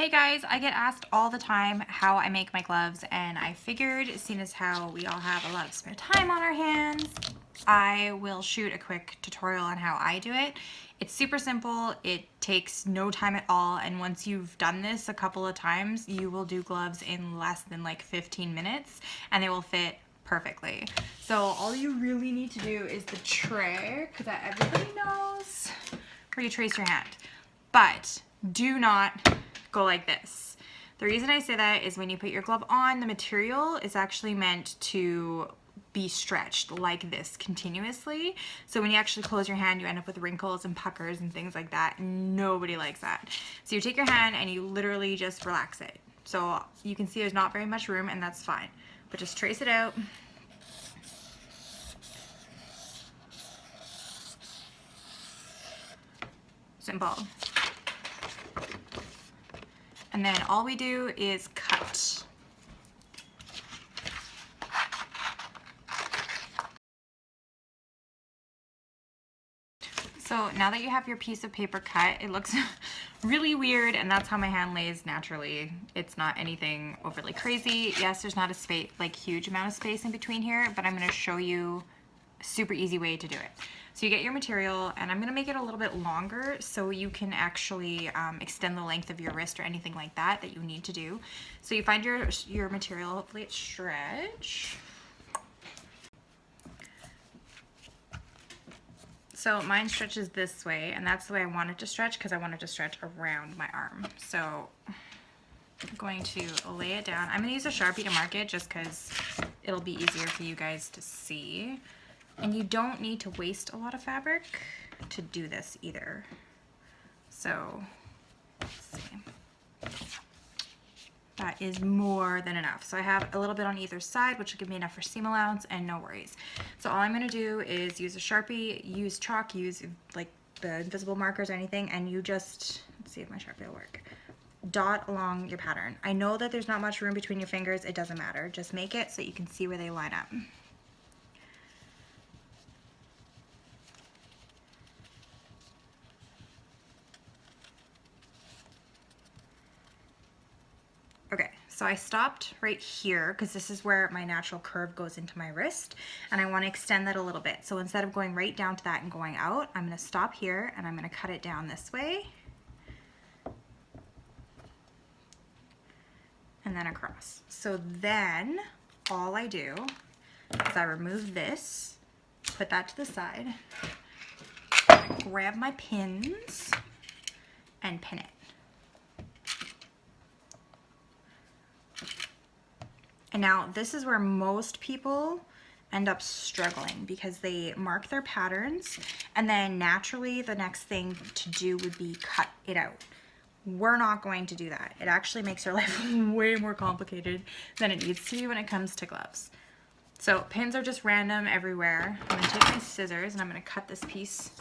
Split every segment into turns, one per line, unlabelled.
Hey guys, I get asked all the time how I make my gloves, and I figured, seeing as how we all have a lot of spare time on our hands, I will shoot a quick tutorial on how I do it. It's super simple, it takes no time at all, and once you've done this a couple of times, you will do gloves in less than like 15 minutes, and they will fit perfectly. So all you really need to do is the trick that everybody knows, where you trace your hand. But do not go like this. The reason I say that is when you put your glove on, the material is actually meant to be stretched like this continuously. So when you actually close your hand, you end up with wrinkles and puckers and things like that. Nobody likes that. So you take your hand and you literally just relax it. So you can see there's not very much room, and that's fine. But just trace it out. Simple. And then all we do is cut. So now that you have your piece of paper cut, it looks really weird, and that's how my hand lays naturally. It's not anything overly crazy. Yes, there's not a space, like huge amount of space in between here, but I'm gonna show you a super easy way to do it. So you get your material, and I'm gonna make it a little bit longer so you can actually extend the length of your wrist or anything like that that you need to do. So you find your material, hopefully it's stretch. So mine stretches this way, and that's the way I want it to stretch because I want it to stretch around my arm. So I'm going to lay it down. I'm gonna use a Sharpie to mark it just because it'll be easier for you guys to see. And you don't need to waste a lot of fabric to do this either. So, let's see. That is more than enough. So I have a little bit on either side, which will give me enough for seam allowance, and no worries. So all I'm gonna do is use a Sharpie, use chalk, use like the invisible markers or anything, and you just, let's see if my Sharpie will work. Dot along your pattern. I know that there's not much room between your fingers, it doesn't matter. Just make it so you can see where they line up. Okay, so I stopped right here because this is where my natural curve goes into my wrist, and I want to extend that a little bit. So instead of going right down to that and going out, I'm going to stop here and I'm going to cut it down this way and then across. So then all I do is I remove this, put that to the side, grab my pins and pin it. And now this is where most people end up struggling because they mark their patterns, and then naturally the next thing to do would be cut it out. We're not going to do that. It actually makes your life way more complicated than it needs to be when it comes to gloves. So pins are just random everywhere. I'm gonna take my scissors and I'm gonna cut this piece.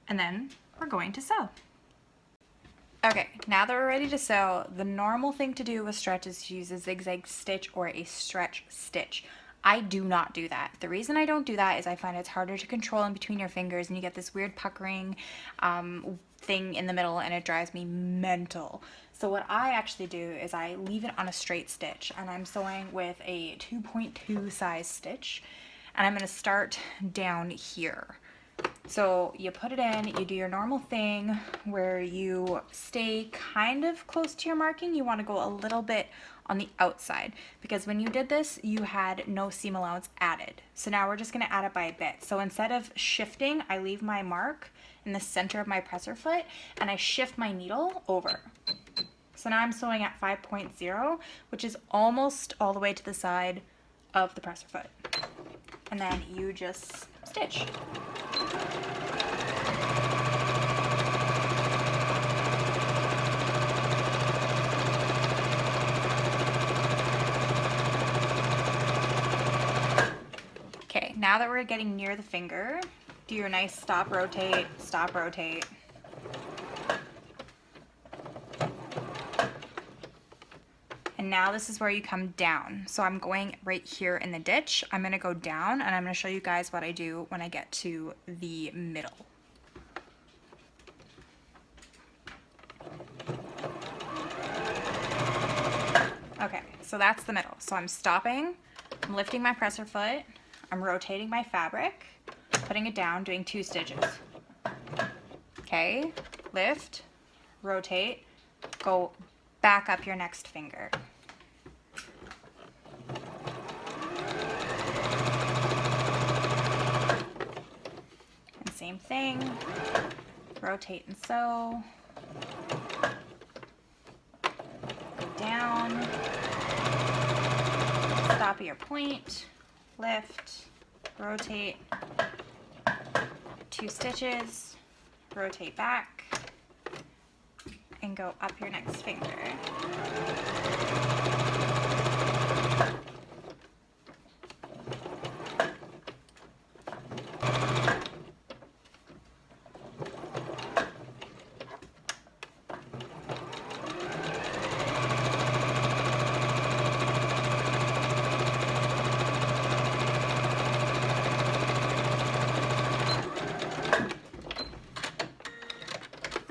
And then we're going to sew. Okay, now that we're ready to sew, the normal thing to do with stretch is to use a zigzag stitch or a stretch stitch. I do not do that. The reason I don't do that is I find it's harder to control in between your fingers, and you get this weird puckering thing in the middle, and it drives me mental. So what I actually do is I leave it on a straight stitch, and I'm sewing with a 2.2 size stitch, and I'm going to start down here. So you put it in, you do your normal thing where you stay kind of close to your marking. You want to go a little bit on the outside because when you did this, you had no seam allowance added. So now we're just going to add it by a bit. So instead of shifting, I leave my mark in the center of my presser foot and I shift my needle over. So now I'm sewing at 5.0, which is almost all the way to the side of the presser foot. And then you just stitch. Okay, now that we're getting near the finger, do your nice stop, rotate, stop, rotate. And now this is where you come down. So I'm going right here in the ditch. I'm gonna go down and I'm gonna show you guys what I do when I get to the middle. Okay, so that's the middle. So I'm stopping, I'm lifting my presser foot, I'm rotating my fabric, putting it down, doing 2 stitches. Okay, lift, rotate, go back up your next finger. And same thing, rotate and sew, go down, stop at your point, lift, rotate, 2 stitches, rotate back, and go up your next finger.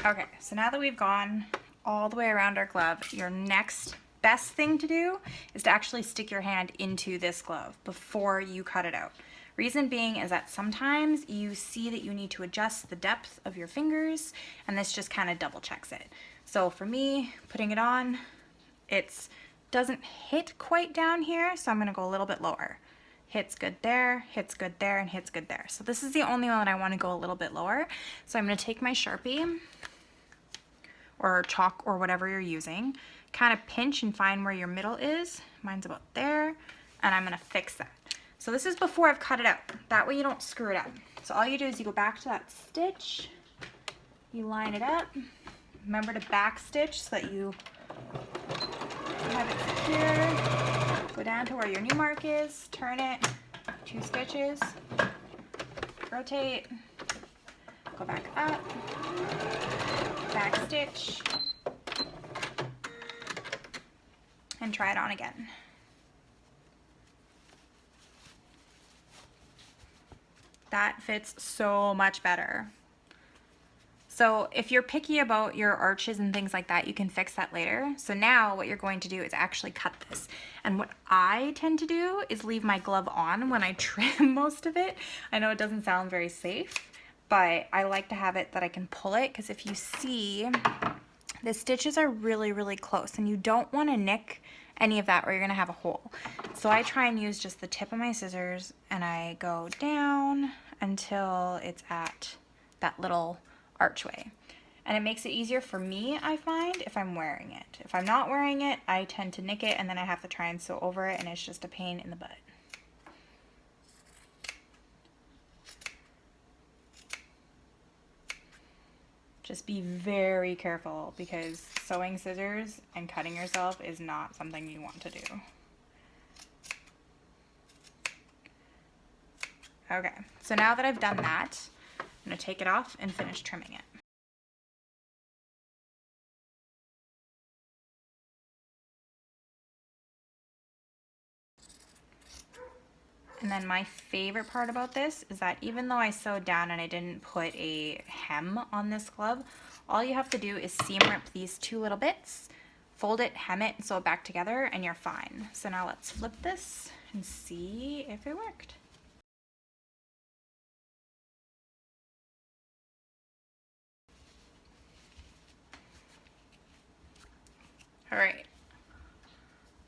Okay, so now that we've gone all the way around our glove, your next best thing to do is to actually stick your hand into this glove before you cut it out. Reason being is that sometimes you see that you need to adjust the depth of your fingers, and this just kind of double checks it. So for me, putting it on, it doesn't hit quite down here, so I'm gonna go a little bit lower. Hits good there, hits good there, and hits good there. So this is the only one that I want to go a little bit lower. So I'm gonna take my Sharpie or chalk or whatever you're using, kind of pinch and find where your middle is. Mine's about there, and I'm gonna fix that. So this is before I've cut it out. That way you don't screw it up. So all you do is you go back to that stitch, you line it up. Remember to back stitch so that you have it secure. Go down to where your new mark is, turn it, 2 stitches, rotate, go back up, back stitch, and try it on again. That fits so much better. So if you're picky about your arches and things like that, you can fix that later. So now what you're going to do is actually cut this. And what I tend to do is leave my glove on when I trim most of it. I know it doesn't sound very safe, but I like to have it that I can pull it, because if you see, the stitches are really, really close and you don't want to nick any of that or you're going to have a hole. So I try and use just the tip of my scissors and I go down until it's at that little archway. And it makes it easier for me, I find, if I'm wearing it. If I'm not wearing it, I tend to nick it and then I have to try and sew over it, and it's just a pain in the butt. Just be very careful, because sewing scissors and cutting yourself is not something you want to do. Okay, so now that I've done that, I'm going to take it off and finish trimming it. And then my favorite part about this is that even though I sewed down and I didn't put a hem on this glove, all you have to do is seam rip these 2 little bits, fold it, hem it, and sew it back together, and you're fine. So now let's flip this and see if it worked. All right,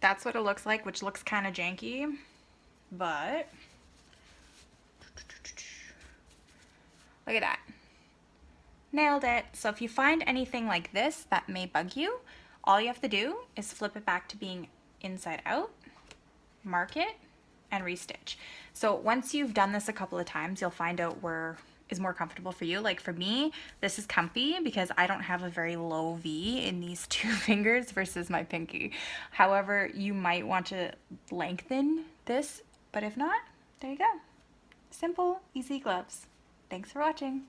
that's what it looks like, which looks kind of janky, but look at that. Nailed it. So if you find anything like this that may bug you, all you have to do is flip it back to being inside out, mark it, and restitch. So once you've done this a couple of times, you'll find out where is more comfortable for you. Like for me, this is comfy because I don't have a very low V in these 2 fingers versus my pinky. However, you might want to lengthen this, but if not, there you go. Simple, easy gloves. Thanks for watching.